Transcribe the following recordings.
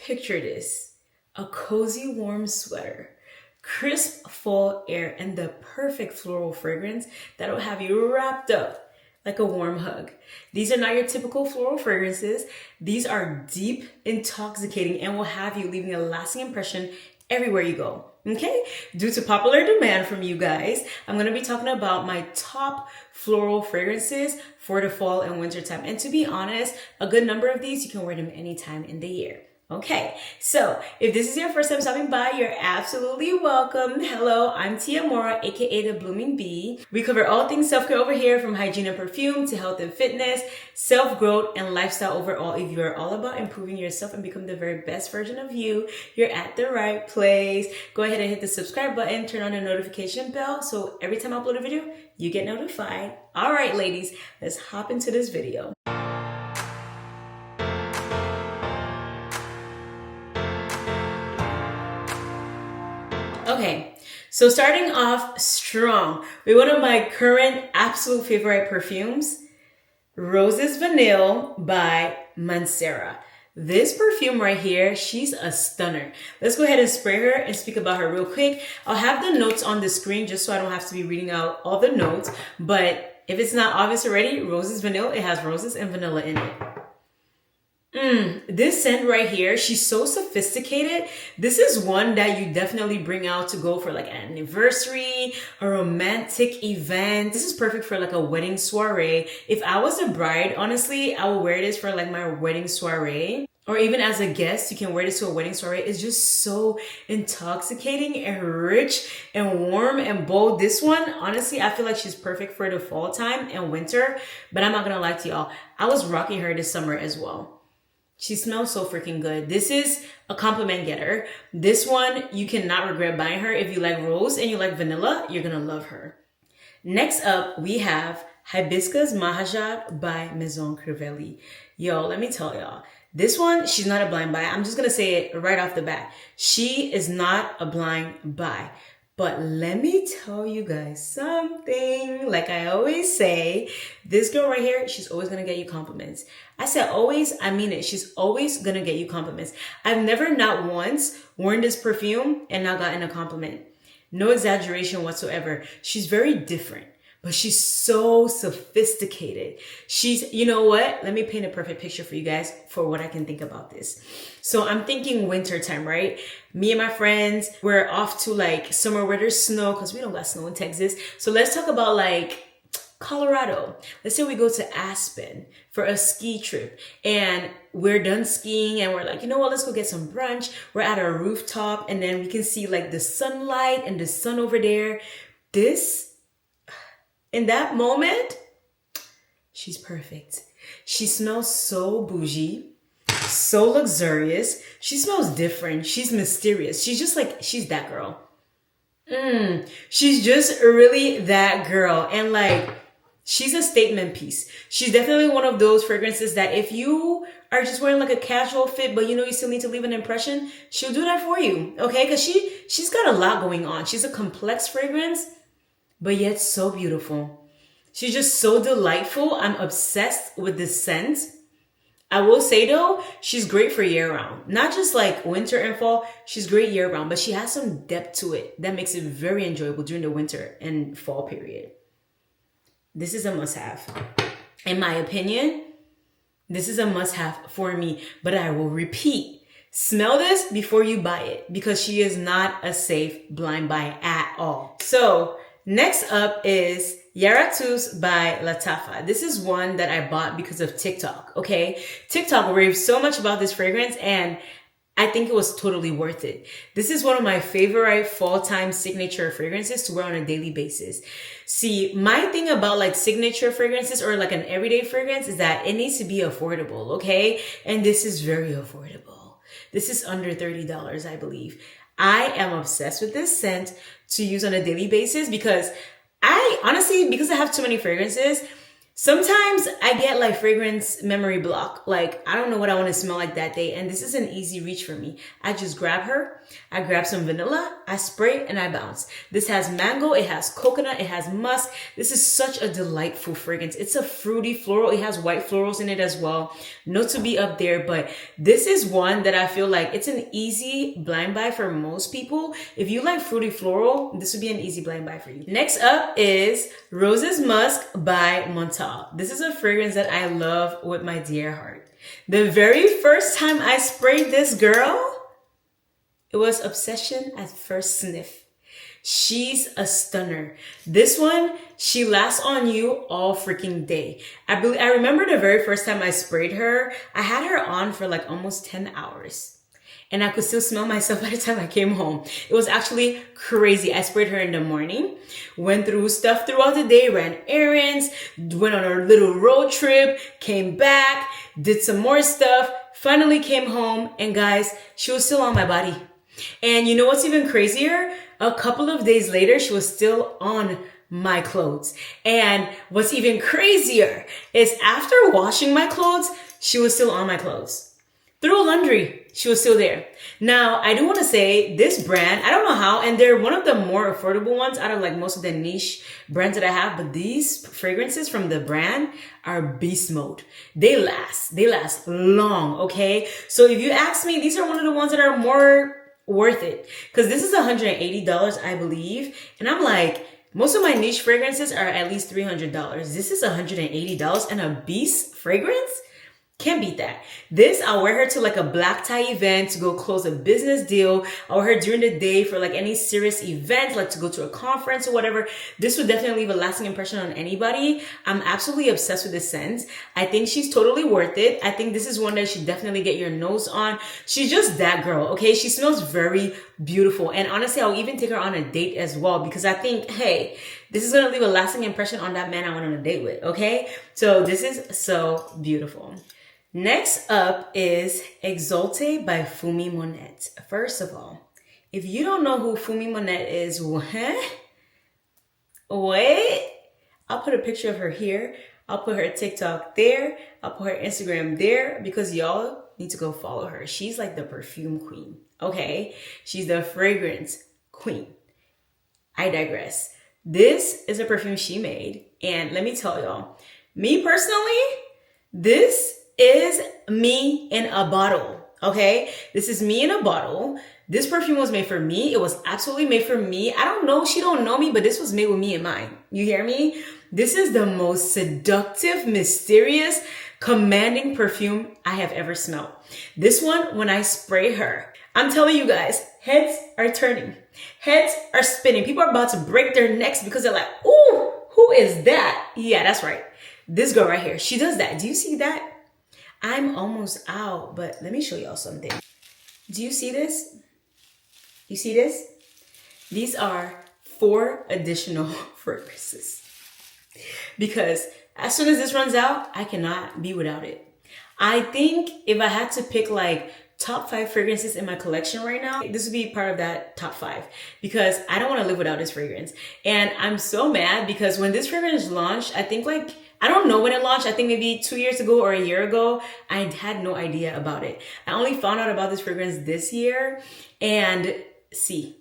Picture this, a cozy warm sweater, crisp fall air, and the perfect floral fragrance that'll have you wrapped up like a warm hug. These are not your typical floral fragrances. These are deep, intoxicating, and will have you leaving a lasting impression everywhere you go. Okay, due to popular demand from you guys, I'm going to be talking about my top floral fragrances for the fall and winter time. And to be honest, a good number of these, you can wear them anytime in the year. Okay, so if this is your first time stopping by, you're absolutely welcome. Hello, I'm Tia Mora, aka The Blooming Bee. We cover all things self-care over here, from hygiene and perfume to health and fitness, self-growth and lifestyle overall. If you're all about improving yourself and become the very best version of you, you're at the right place. Go ahead and hit the subscribe button, turn on the notification bell, so every time I upload a video, you get notified. All right, ladies, let's hop into this video. Okay, so starting off strong with one of my current absolute favorite perfumes, Roses Vanille by Mancera. This perfume right here, she's a stunner. Let's go ahead and spray her and speak about her real quick. I'll have the notes on the screen just so I don't have to be reading out all the notes. But if it's not obvious already, Roses Vanille, it has roses and vanilla in it. This scent right here, she's so sophisticated. This is one that you definitely bring out to go for like an anniversary, a romantic event. This is perfect for like a wedding soiree. If I was a bride, honestly, I would wear this for like my wedding soiree. Or even as a guest, you can wear this to a wedding soiree. It's just so intoxicating and rich and warm and bold. This one, honestly, I feel like she's perfect for the fall time and winter. But I'm not gonna lie to y'all, I was rocking her this summer as well. She smells so freaking good. This is a compliment getter. This one, you cannot regret buying her. If you like rose and you like vanilla, you're gonna love her. Next up, we have Hibiscus Mahab by Maison Crivelli. Yo, let me tell y'all. This one, she's not a blind buy. I'm just gonna say it right off the bat. She is not a blind buy. But let me tell you guys something. Like I always say, this girl right here, she's always gonna get you compliments. I said always, I mean it. She's always gonna get you compliments. I've never not once worn this perfume and not gotten a compliment. No exaggeration whatsoever. She's very different, but she's so sophisticated. She's, you know what? Let me paint a perfect picture for you guys for what I can think about this. So I'm thinking winter time, right? Me and my friends, we're off to like somewhere where there's snow because we don't got snow in Texas. So let's talk about like Colorado. Let's say we go to Aspen for a ski trip and we're done skiing and we're like, you know what, let's go get some brunch. We're at a rooftop and then we can see like the sunlight and the sun over there. In that moment, she's perfect. She smells so bougie, so luxurious. She smells different. She's mysterious. She's just like, she's that girl. She's just really that girl. And like, she's a statement piece. She's definitely one of those fragrances that if you are just wearing like a casual fit, but you know you still need to leave an impression, she'll do that for you, okay? Because she's got a lot going on. She's a complex fragrance, but yet so beautiful. She's just so delightful. I'm obsessed with this scent. I will say though, she's great for year round. Not just like winter and fall, she's great year round, but she has some depth to it that makes it very enjoyable during the winter and fall period. This is a must-have. In my opinion, this is a must-have for me, but I will repeat. Smell this before you buy it because she is not a safe blind buy at all. So next up is Yatus by Latafa. This is one that I bought because of TikTok, okay? TikTok raved so much about this fragrance and I think it was totally worth it. This is one of my favorite fall-time signature fragrances to wear on a daily basis. See, my thing about like signature fragrances or like an everyday fragrance is that it needs to be affordable, okay? And this is very affordable. This is under $30, I believe. I am obsessed with this scent to use on a daily basis because I honestly, because I have too many fragrances, Sometimes I get like fragrance memory block. Like, I don't know what I want to smell like that day. And this is an easy reach for me. I just grab her. I grab some vanilla. I spray and I bounce. This has mango. It has coconut. It has musk. This is such a delightful fragrance. It's a fruity floral. It has white florals in it as well. Not to be up there, but this is one that I feel like it's an easy blind buy for most people. If you like fruity floral, this would be an easy blind buy for you. Next up is Roses Musk by Montal. This is a fragrance that I love with my dear heart. The very first time I sprayed this girl, it was obsession at first sniff. She's a stunner. This one, she lasts on you all freaking day. I remember the very first time I sprayed her, I had her on for like almost 10 hours. And I could still smell myself by the time I came home. It was actually crazy. I sprayed her in the morning, went through stuff throughout the day, ran errands, went on a little road trip, came back, did some more stuff, finally came home, and guys, she was still on my body. And you know what's even crazier? A couple of days later, she was still on my clothes. And what's even crazier is after washing my clothes, she was still on my clothes. Through laundry, she was still there. Now, I do want to say this brand, I don't know how, and they're one of the more affordable ones out of like most of the niche brands that I have, but these fragrances from the brand are beast mode. They last long, okay? So if you ask me, these are one of the ones that are more worth it, because this is $180, I believe. And I'm like, most of my niche fragrances are at least $300. This is $180 and a beast fragrance? Can't beat that. This, I'll wear her to like a black tie event to go close a business deal. I'll wear her during the day for like any serious event, like to go to a conference or whatever. This would definitely leave a lasting impression on anybody. I'm absolutely obsessed with this scent. I think she's totally worth it. I think this is one that should definitely get your nose on. She's just that girl, okay? She smells very beautiful. And honestly, I'll even take her on a date as well, because I think, hey, this is going to leave a lasting impression on that man I went on a date with, okay? So this is so beautiful. Next up is Exalting by Fumi Monette. First of all, if you don't know who Fumi Monette is, wait, I'll put a picture of her here. I'll put her TikTok there. I'll put her Instagram there, because y'all need to go follow her. She's like the perfume queen, okay? She's the fragrance queen. I digress. This is a perfume she made. And let me tell y'all, me personally, this is me in a bottle, okay? This is me in a bottle. This perfume was made for me. It was absolutely made for me. I don't know, she don't know me, but this was made with me in mind. You hear me? This is the most seductive, mysterious, commanding perfume I have ever smelled. This one, when I spray her, I'm telling you guys, heads are turning. Heads are spinning. People are about to break their necks because they're like, ooh, who is that? Yeah, that's right. This girl right here, she does that. Do you see that? I'm almost out, but let me show y'all something. Do you see this? You see this? These are 4 additional fragrances. Because as soon as this runs out, I cannot be without it. I think if I had to pick like top 5 fragrances in my collection right now, this would be part of that top 5, because I don't want to live without this fragrance. And I'm so mad because when this fragrance launched, I think like, I don't know when it launched. I think maybe 2 years ago or a year ago. I had no idea about it. I only found out about this fragrance this year. And see,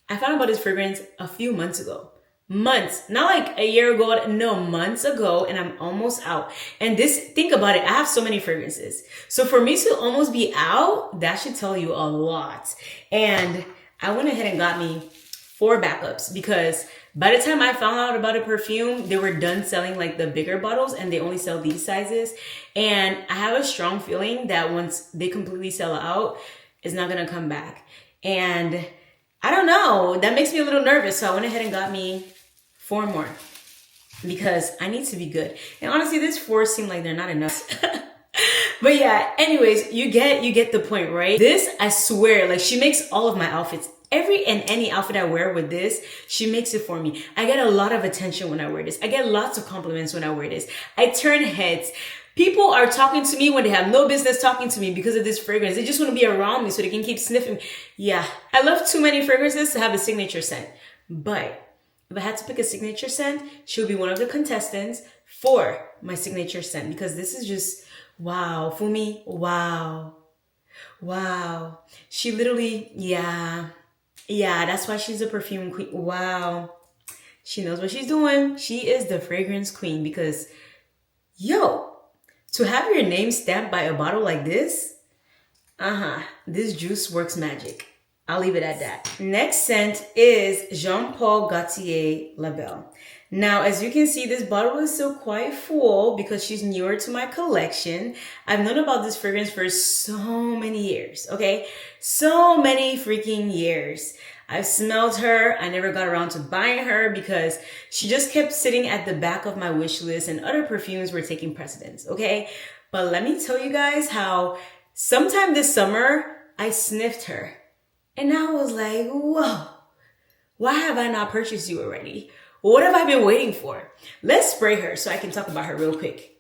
I found out about this fragrance a few months ago. Months, not like a year ago, no, months ago, and I'm almost out. And this, think about it, I have so many fragrances. So for me to almost be out, that should tell you a lot. And I went ahead and got me 4 backups, because by the time I found out about a perfume, they were done selling like the bigger bottles and they only sell these sizes. And I have a strong feeling that once they completely sell out, it's not going to come back. And I don't know, that makes me a little nervous. So I went ahead and got me 4 more, because I need to be good. And honestly, this 4 seem like they're not enough. But yeah, anyways, you get the point, right? This, I swear, like she makes all of my outfits. Every and any outfit I wear with this, she makes it for me. I get a lot of attention when I wear this. I get lots of compliments when I wear this. I turn heads. People are talking to me when they have no business talking to me because of this fragrance. They just want to be around me so they can keep sniffing. Yeah, I love too many fragrances to have a signature scent. But If I had to pick a signature scent, she would be one of the contestants for my signature scent because this is just wow. For me, wow. Wow. She literally, yeah. Yeah, that's why she's a perfume queen. Wow. She knows what she's doing. She is the fragrance queen because, yo, to have your name stamped by a bottle like this, this juice works magic. I'll leave it at that. Next scent is Jean Paul Gaultier La Belle. Now, as you can see, this bottle is still quite full because she's newer to my collection. I've known about this fragrance for so many years, okay? So many freaking years. I've smelled her. I never got around to buying her because she just kept sitting at the back of my wish list and other perfumes were taking precedence, okay? But let me tell you guys how sometime this summer, I sniffed her. And I was like, whoa, why have I not purchased you already? What have I been waiting for? Let's spray her so I can talk about her real quick.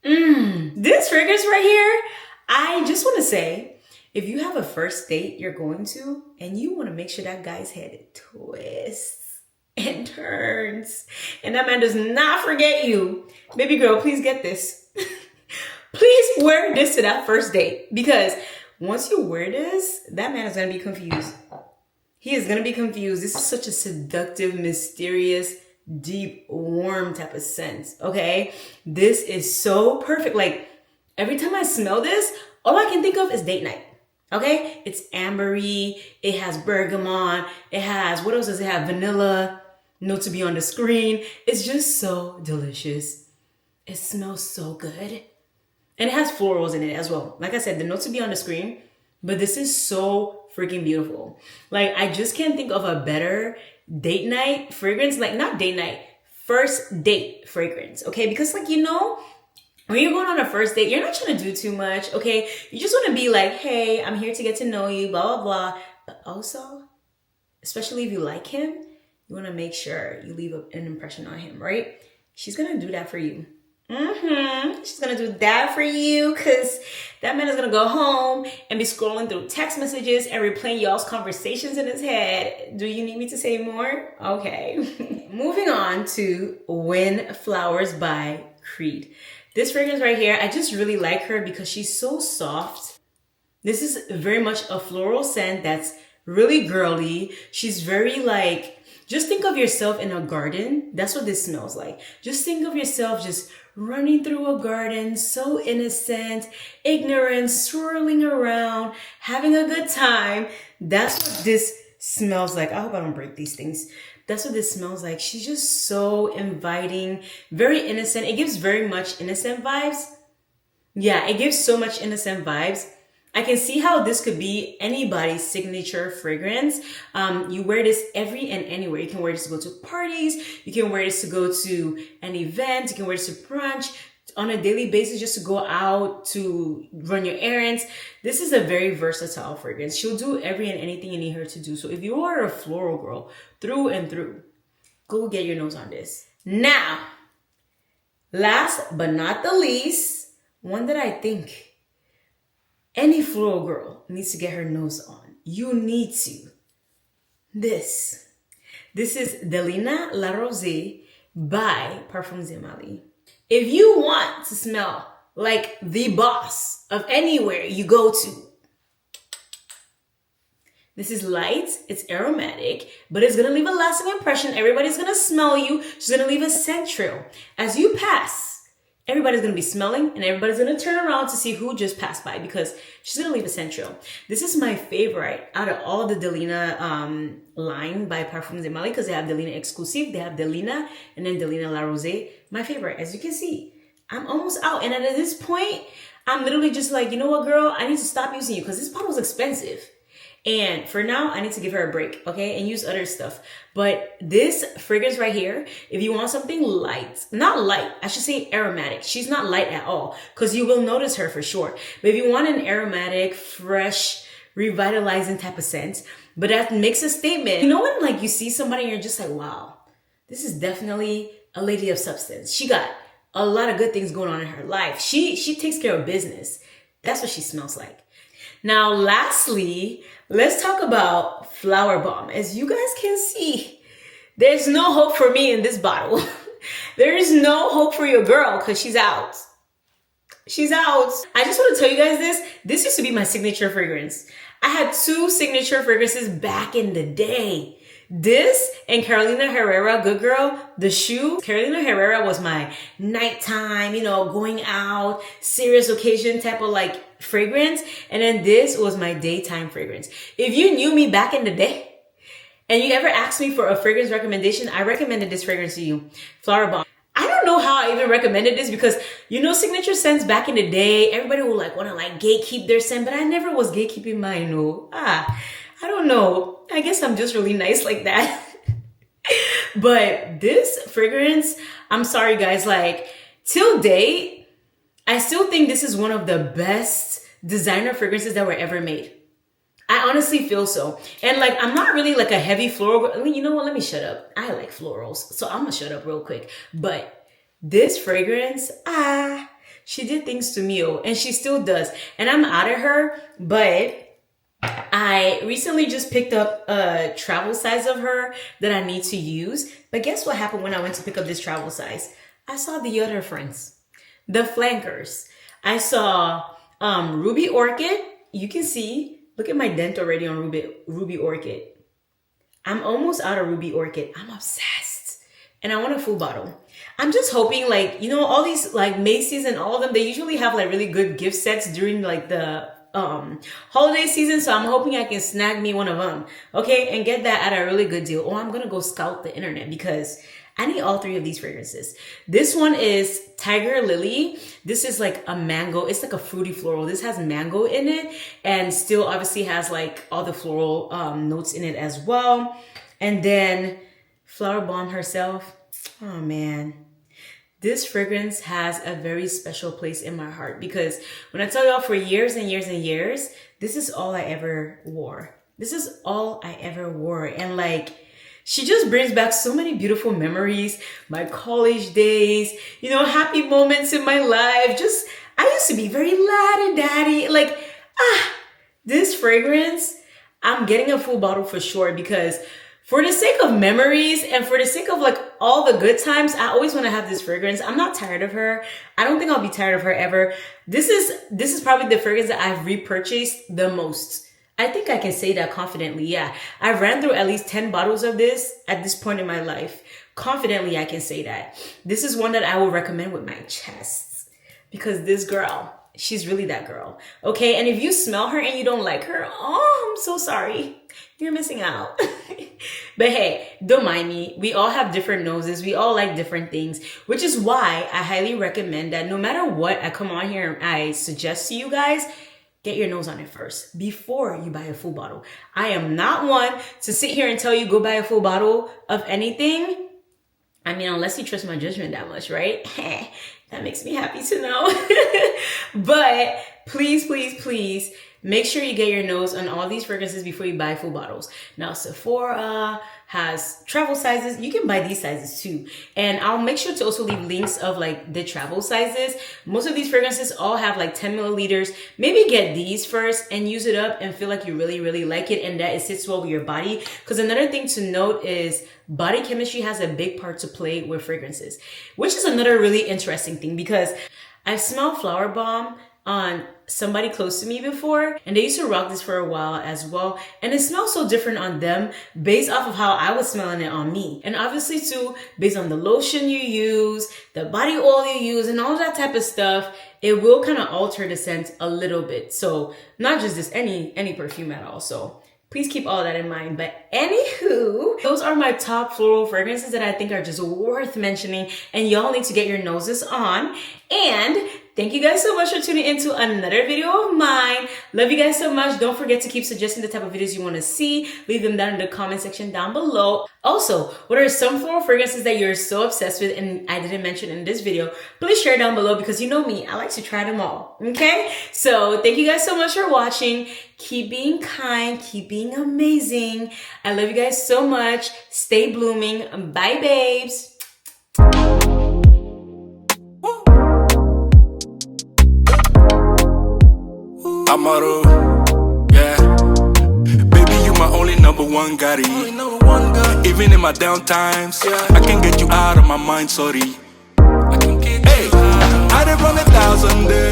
This fragrance right here, I just want to say, if you have a first date you're going to, and you want to make sure that guy's head twists and turns, and that man does not forget you, baby girl, please get this. Please wear this to that first date because once you wear this, that man is going to be confused. He is going to be confused. This is such a seductive, mysterious, deep, warm type of scent, okay? This is so perfect. Like, every time I smell this, all I can think of is date night, okay? It's ambery. It has bergamot. It has, what else does it have? Vanilla. Note to be on the screen. It's just so delicious. It smells so good. And it has florals in it as well. Like I said, the notes will be on the screen, but this is so freaking beautiful. Like, I just can't think of a better date night fragrance. Like, not date night, first date fragrance, okay? Because, like, you know, when you're going on a first date, you're not trying to do too much, okay? You just want to be like, hey, I'm here to get to know you, blah, blah, blah. But also, especially if you like him, you want to make sure you leave an impression on him, right? She's going to do that for you. She's gonna do that for you because that man is gonna go home and be scrolling through text messages and replaying y'all's conversations in his head. Do you need me to say more? Okay. Moving on to When Flowers by Creed. This fragrance right here, I just really like her because she's so soft. This is very much a floral scent that's really girly. She's very like, just think of yourself in a garden. That's what this smells like. Just think of yourself just running through a garden, so innocent, ignorant, swirling around, having a good time. That's what this smells like. I hope I don't break these things. That's what this smells like. She's just so inviting, very innocent. It gives very much innocent vibes. Yeah, it gives so much innocent vibes. I can see how this could be anybody's signature fragrance. You wear this every and anywhere. You can wear this to go to parties. You can wear this to go to an event. You can wear this to brunch on a daily basis just to go out to run your errands. This is a very versatile fragrance. She'll do every and anything you need her to do. So if you are a floral girl through and through, go get your nose on this. Now, last but not the least, one that I think any floral girl needs to get her nose on. You need to. This is Delina La Rosée by Parfums de Mali. If you want to smell like the boss of anywhere you go to, this is light, it's aromatic, but it's gonna leave a lasting impression. Everybody's gonna smell you. She's gonna leave a scent trail. As you pass, everybody's going to be smelling and everybody's going to turn around to see who just passed by because she's going to leave a scent trail. This is my favorite out of all the Delina line by Parfums de Mali because they have Delina Exclusive, they have Delina, and then Delina La Rosée. My favorite, as you can see, I'm almost out. And at this point, I'm literally just like, you know what, girl? I need to stop using you because this bottle's expensive. And for now, I need to give her a break, okay? And use other stuff. But this fragrance right here, if you want something light, not light, I should say aromatic. She's not light at all because you will notice her for sure. But if you want an aromatic, fresh, revitalizing type of scent, but that makes a statement. You know when like you see somebody and you're just like, wow, this is definitely a lady of substance. She got a lot of good things going on in her life. She takes care of business. That's what she smells like. Now, lastly, let's talk about Flower Bomb. As you guys can see, There's no hope for me in this bottle. There is no hope for your girl because she's out. She's out. I just want to tell you guys this. This used to be my signature fragrance. I had 2 signature fragrances back in the day. This and Carolina Herrera, Good Girl, the shoe. Carolina Herrera was my nighttime, you know, going out, serious occasion type of like fragrance. And then this was my daytime fragrance. If you knew me back in the day and you ever asked me for a fragrance recommendation, I recommended this fragrance to you, Floral Bomb. I don't know how I even recommended this because, you know, signature scents back in the day, everybody would like want to like gatekeep their scent, but I never was gatekeeping mine. No. I don't know. I guess I'm just really nice like that. But this fragrance, I'm sorry guys, like till date, I still think this is one of the best designer fragrances that were ever made. I honestly feel so. And like, I'm not really like a heavy floral. You know what? Let me shut up. I like florals. So I'm gonna shut up real quick. But this fragrance, she did things to me, and she still does. And I'm out of her, but I recently just picked up a travel size of her that I need to use. But guess what happened when I went to pick up this travel size? I saw the other friends, the flankers. I saw Ruby Orchid. You can see. Look at my dent already on Ruby Orchid. I'm almost out of Ruby Orchid. I'm obsessed. And I want a full bottle. I'm just hoping like, you know, all these like Macy's and all of them, they usually have like really good gift sets during like the holiday season. So I'm hoping I can snag me one of them. Okay. And get that at a really good deal. Oh, I'm going to go scout the internet because I need all 3 of these fragrances. This one is Tiger Lily. This is like a mango. It's like a fruity floral. This has mango in it and still obviously has like all the floral notes in it as well. And then Flower Bomb herself. Oh man. This fragrance has a very special place in my heart because when I tell y'all for years and years and years, this is all I ever wore. This is all I ever wore. And like, she just brings back so many beautiful memories, my college days, you know, happy moments in my life. Just, I used to be very laddie-daddy. Like, this fragrance, I'm getting a full bottle for sure because for the sake of memories and for the sake of like all the good times, I always want to have this fragrance. I'm not tired of her. I don't think I'll be tired of her ever. This is probably the fragrance that I've repurchased the most. I think I can say that confidently. Yeah, I ran through at least 10 bottles of this at this point in my life. Confidently, I can say that. This is one that I will recommend with my chest because this girl, she's really that girl. Okay, and if you smell her and you don't like her, oh, I'm so sorry. You're missing out. But hey, don't mind me. We all have different noses. We all like different things, which is why I highly recommend that no matter what I come on here and I suggest to you guys, get your nose on it first before you buy a full bottle. I am not one to sit here and tell you go buy a full bottle of anything. I mean, unless you trust my judgment that much, right? That makes me happy to know. But please, please, please make sure you get your nose on all these fragrances before you buy full bottles. Now, Sephora has travel sizes. You can buy these sizes too. And I'll make sure to also leave links of like the travel sizes. Most of these fragrances all have like 10 milliliters. Maybe get these first and use it up and feel like you really, really like it and that it sits well with your body. Because another thing to note is body chemistry has a big part to play with fragrances, which is another really interesting thing because I've smelled Flower Bomb on somebody close to me before and they used to rock this for a while as well, and it smells so different on them based off of how I was smelling it on me, and obviously too based on the lotion you use, the body oil you use, and all that type of stuff. It will kind of alter the scent a little bit. So not just this, any perfume at all. So please keep all that in mind. But anywho, those are my top floral fragrances that I think are just worth mentioning and y'all need to get your noses on. And thank you guys so much for tuning into another video of mine. Love you guys so much. Don't forget to keep suggesting the type of videos you want to see. Leave them down in the comment section down below. Also, what are some floral fragrances that you're so obsessed with and I didn't mention in this video? Please share down below because you know me, I like to try them all. Okay? So thank you guys so much for watching. Keep being kind. Keep being amazing. I love you guys so much. Stay blooming. Bye, babes. I'm out of, yeah. Baby, you my only number one. one got it. Even in my down times, I can get you out of my mind, sorry. Hey, I done run 1,000 days.